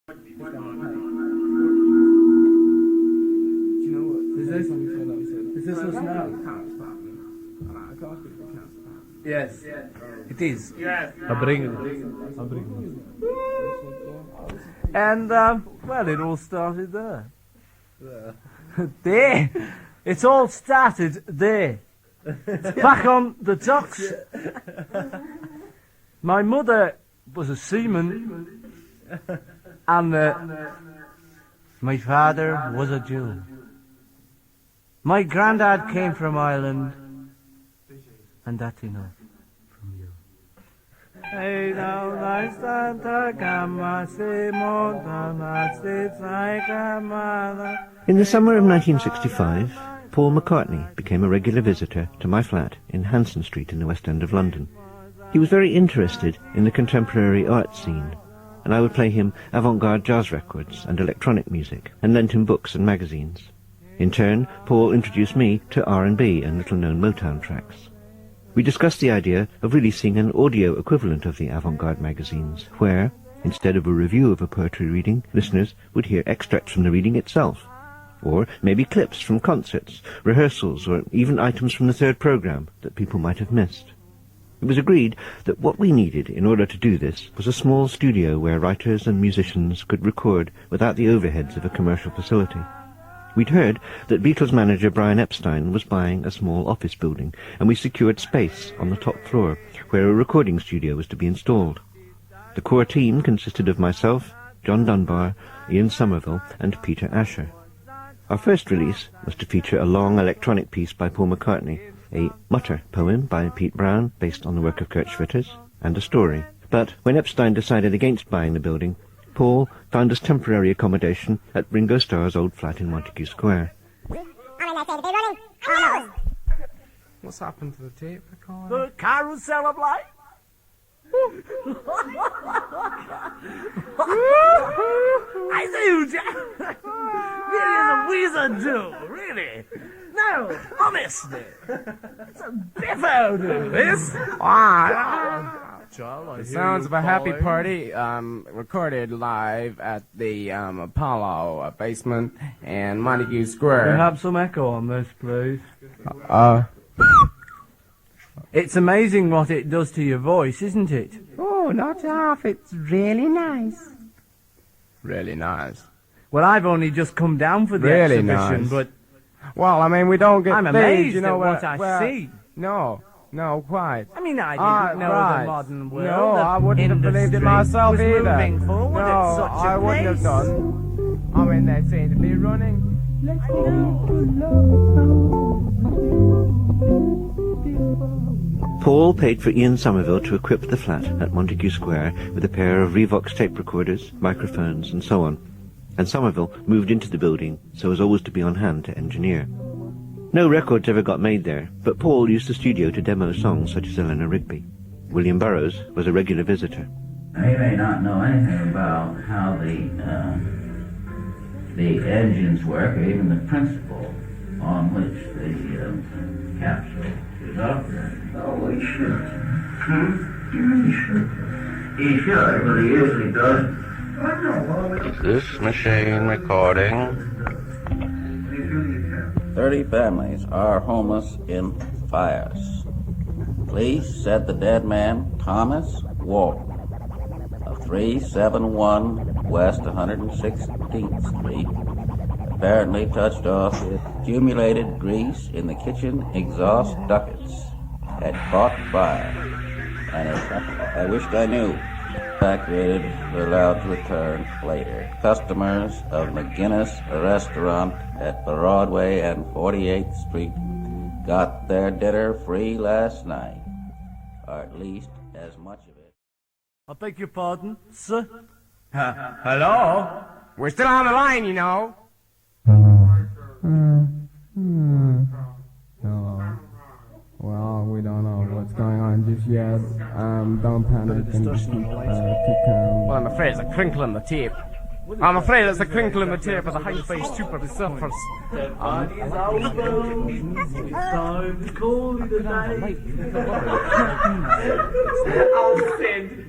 Do you know what? Is this us now? Yes, it is. Yes. I bring it. And, well, it all started there. There. It all started there. Back on the docks. My mother was a seaman, and my father was a Jew. My granddad came from Ireland, and that's enough from you. In the summer of 1965, Paul McCartney became a regular visitor to my flat in Hanson Street in the West End of London. He was very interested in the contemporary art scene, and I would play him avant-garde jazz records and electronic music, and lent him books and magazines. In turn, Paul introduced me to R&B and little-known Motown tracks. We discussed the idea of releasing an audio equivalent of the avant-garde magazines, where, instead of a review of a poetry reading, listeners would hear extracts from the reading itself, or maybe clips from concerts, rehearsals, or even items from the third program that people might have missed. It was agreed that what we needed in order to do this was a small studio where writers and musicians could record without the overheads of a commercial facility. We'd heard that Beatles manager Brian Epstein was buying a small office building, and we secured space on the top floor where a recording studio was to be installed. The core team consisted of myself, John Dunbar, Ian Somerville, and Peter Asher. Our first release was to feature a long electronic piece by Paul McCartney, a Mutter poem by Pete Brown based on the work of Kurt Schwitters, and a story. But when Epstein decided against buying the building, Paul found us temporary accommodation at Ringo Starr's old flat in Montague Square. What's happened to the tape recorder? The carousel of life. I do, Jack. Really is a wizard, do. Really. No, honestly. It's a biffo, do. This? The sounds of a happy party, recorded live at the Apollo basement in Montague Square. We have some echo on this, please. It's amazing what it does to your voice, isn't it? Oh, not half. It's really nice. Really nice. Well, I've only just come down for the Really exhibition, nice. but Well, I mean, we don't get I'm paid, amazed you know at what I well, see. No, quite. I mean, I didn't know right. the modern world. No, the I wouldn't have believed it industry myself was either. Moving forward No, at such a I wouldn't have pace. done. I mean, they seem to be running. Paul paid for Ian Somerville to equip the flat at Montague Square with a pair of Revox tape recorders, microphones, and so on, and Somerville moved into the building so as always to be on hand to engineer. No records ever got made there, but Paul used the studio to demo songs such as Eleanor Rigby. William Burroughs was a regular visitor. He may not know anything about how the engines work, or even the principle on which the capsule is operating. Oh, he should. He should. He should, but he usually doesn't. Is this machine recording? 30 families are homeless in fires. Police said the dead man, Thomas Walton, of 371 West 116th Street, apparently touched off with accumulated grease in the kitchen exhaust ducts, had caught fire, and I wished I knew. Evacuated, were allowed to return later. Customers of McGinnis Restaurant at Broadway and 48th Street got their dinner free last night, or at least as much of it. I beg your pardon, sir? Hello? We're still on the line, you know. Well, we don't know what's going on just yet. Don't panic and just keep calm. Well, I'm afraid it's a crinkle in the tape. I'm afraid it's a crinkle in the tape of the high-faced super suffers. Body is out of bones. It's time to call it a night. I'll send.